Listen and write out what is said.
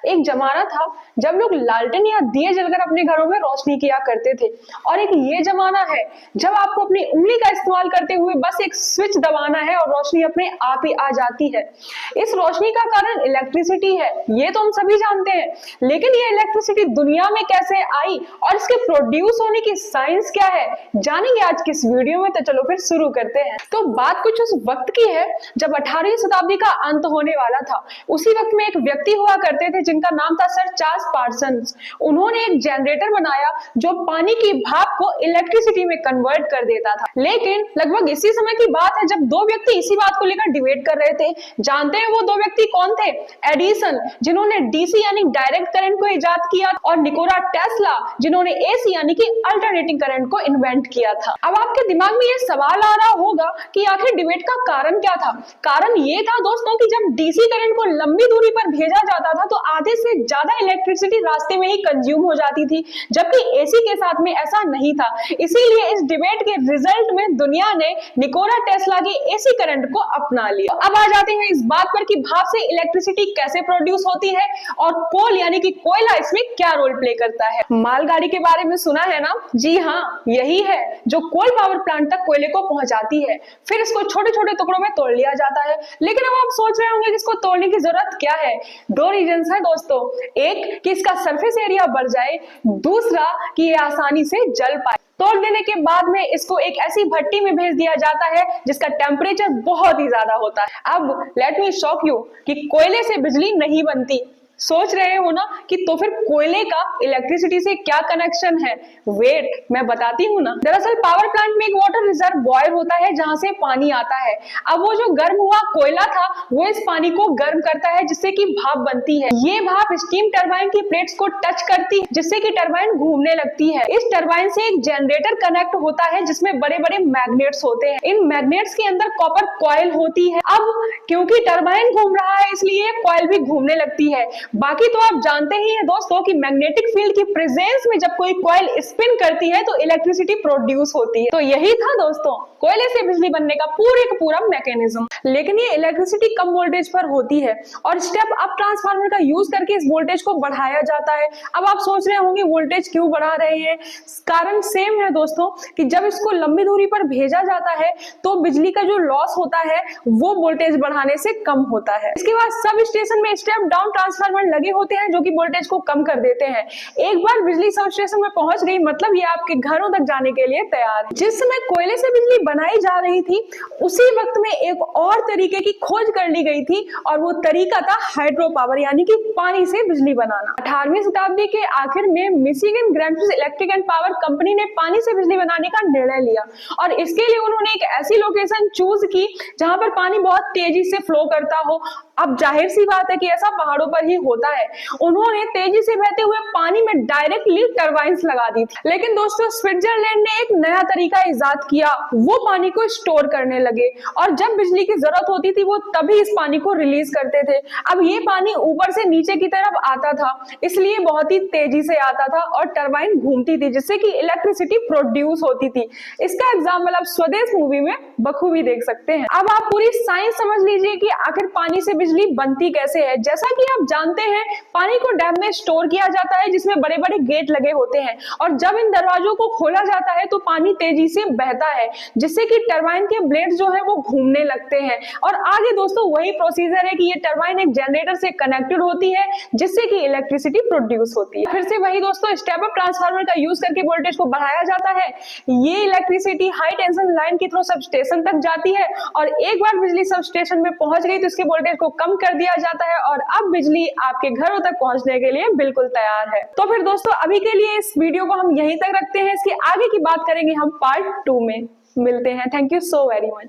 एक जमाना था जब लोग लालटेन या दिए जलकर अपने घरों में रोशनी किया करते थे, और एक ये जमाना है जब आपको अपनी उंगली का इस्तेमाल करते हुए बस एक स्विच दबाना है और रोशनी अपने आप ही आ जाती है। इस रोशनी का कारण इलेक्ट्रिसिटी है, ये तो हम सभी जानते हैं, लेकिन ये इलेक्ट्रिसिटी दुनिया में कैसे आई और इसके प्रोड्यूस होने की साइंस क्या है, जानेंगे आज की इस वीडियो में। तो चलो फिर शुरू करते हैं। तो बात कुछ उस वक्त की है जब 18वीं शताब्दी का अंत होने वाला था। उसी वक्त में एक व्यक्ति हुआ करते थे जिनका नाम था सर चार्ल्स पार्सन्स। उन्होंने एक जनरेटर बनाया जो पानी की भाप को इलेक्ट्रिसिटी में कन्वर्ट कर देता था। लेकिन लगभग इसी समय की बात है जब दो व्यक्ति इसी बात को लेकर डिबेट कर रहे थे। जानते हैं वो दो व्यक्ति कौन थे? एडिसन, जिन्होंने डीसी यानी डायरेक्ट करंट को इजाद किया, और निकोला टेस्ला, जिन्होंने एसी यानी कि अल्टरनेटिंग करंट को इन्वेंट किया था। अब आपके दिमाग में ये सवाल आ रहा होगा कि आखिर डिबेट का कारण क्या था? कारण ये था दोस्तों कि जब डीसी करंट को लंबी दूरी पर भेजा जाता था तो आधे से ज्यादा इलेक्ट्रिसिटी रास्ते में ही कंज्यूम हो जाती थी, जबकि एसी के साथ में ऐसा नहीं था। इसीलिए इस डिबेट के रिजल्ट में दुनिया ने निकोला टेस्ला की एसी करंट को अपना लिया। अब आ जाते हैं इस बात पर कि भाप से इलेक्ट्रिसिटी कैसे प्रोड्यूस होती है और कोल यानी कि कोयला इसमें क्या रोल प्ले करता है। मालगाड़ी के बारे में सुना है ना? जी हाँ, यही है जो कोल पावर प्लांट तक कोयले को पहुंचाती है, फिर इसको छोटे छोटे टुकड़ों में तोड़ लिया जाता है। लेकिन अब आप सोच रहे होंगे कि इसको तोड़ने की जरूरत क्या है? दो रीजंस है दोस्तों। एक कि इसका सरफेस एरिया बढ़ जाए, दूसरा कि ये आसानी से जल पाए। तोड़ देने के बाद में इसको एक ऐसी भट्टी में भेज दिया जाता है जिसका टेम्परेचर बहुत ही ज्यादा होता है। अब लेट मी शॉक यू कि कोयले से बिजली नहीं बनती। सोच रहे हो ना कि तो फिर कोयले का इलेक्ट्रिसिटी से क्या कनेक्शन है? वेट, मैं बताती हूँ ना। दरअसल पावर प्लांट में एक वाटर रिजर्वॉयर होता है जहां से पानी आता है। अब वो जो गर्म हुआ कोयला था वो इस पानी को गर्म करता है जिससे कि भाप बनती है। ये भाप स्टीम टरबाइन की प्लेट्स को टच करती है जिससे कि टरबाइन घूमने लगती है। इस टरबाइन से एक जनरेटर कनेक्ट होता है जिसमें बड़े बड़े मैग्नेट्स होते हैं। इन मैग्नेट्स के अंदर कॉपर कॉइल होती है। अब क्योंकि टरबाइन घूम रहा है इसलिए कॉइल भी घूमने लगती है। बाकी तो आप जानते ही हैं दोस्तों कि मैग्नेटिक फील्ड की प्रेजेंस में जब कोई कॉइल स्पिन करती है तो इलेक्ट्रिसिटी प्रोड्यूस होती है। तो यही था दोस्तों कोयले से बिजली बनने का पूरे का पूरा मैकेनिज्म। लेकिन ये इलेक्ट्रिसिटी कम वोल्टेज पर होती है और स्टेप अप ट्रांसफार्मर का यूज करके इस वोल्टेज को बढ़ाया जाता है। अब आप सोच रहे होंगे वोल्टेज क्यों बढ़ा रहे हैं? कारण सेम है दोस्तों कि जब इसको लंबी दूरी पर भेजा जाता है तो बिजली का जो लॉस होता है वो वोल्टेज बढ़ाने से कम होता है। इसके बाद सब स्टेशन में स्टेप डाउन ट्रांसफार्मर लगे होते हैं जो कि वोल्टेज को कम कर देते हैं। एक बार बिजली सब स्टेशन में पहुंच गई मतलब ये आपके घरों तक जाने के लिए तैयार है। जिस समय कोयले से बिजली बनाई जा रही थी उसी वक्त में एक और तरीके की खोज कर ली गई थी और वो तरीका था हाइड्रो पावर यानी कि पानी से बिजली बनाना। 18वीं शताब्दी के आखिर में Michigan grand electric and power company ने पानी से बिजली बनाने का निर्णय लिया और इसके लिए उन्होंने एक ऐसी लोकेशन चूज की जहां पर पानी बहुत तेजी से फ्लो करता हो। अब जाहिर सी बात है कि ऐसा पहाड़ों पर ही होता है। उन्होंने तेजी से बहते हुए पानी में डायरेक्टली टरबाइंस लगा दी थी। लेकिन दोस्तों स्विट्जरलैंड ने एक नया तरीका इजाद किया। वो पानी को स्टोर करने लगे और जब बिजली की जरूरत होती थी वो तभी इस पानी को रिलीज करते थे। अब ये पानी ऊपर से नीचे की तरफ आता था इसलिए बहुत ही तेजी से आता था और टरबाइन घूमती थी जिससे कि इलेक्ट्रिसिटी प्रोड्यूस होती थी। इसका एग्जाम्पल आप स्वदेश मूवी में बखूबी देख सकते हैं। अब आप पूरी साइंस समझ लीजिए कि आखिर पानी से बिजली बनती कैसे है। जैसा कि आप जानते हैं पानी को डैम में स्टोर किया जाता है जिसमें बड़े बड़े गेट लगे होते हैं और जब इन दरवाजों को खोला जाता है तो पानी तेजी से बहता है जिससे कि टरबाइन के ब्लेड जो है वो घूमने लगते हैं। और आगे दोस्तों वही प्रोसीजर है कि ये टरबाइन एक जनरेटर से कनेक्टेड होती है जिससे कि इलेक्ट्रिसिटी प्रोड्यूस होती है। फिर से वही दोस्तों स्टेप अप ट्रांसफार्मर का यूज करके वोल्टेज को बढ़ाया जाता है। ये इलेक्ट्रिसिटी हाई टेंशन लाइन के थ्रू सब स्टेशन तक जाती है और एक बार बिजली सब स्टेशन में पहुंच गई तो इसके वोल्टेज को कम कर दिया जाता है और अब बिजली आपके घरों तक पहुंचने के लिए बिल्कुल तैयार है। तो फिर दोस्तों अभी के लिए इस वीडियो को हम यहीं तक रखते हैं। इसके आगे की बात करेंगे हम पार्ट 2 में। मिलते हैं। Thank you so very much.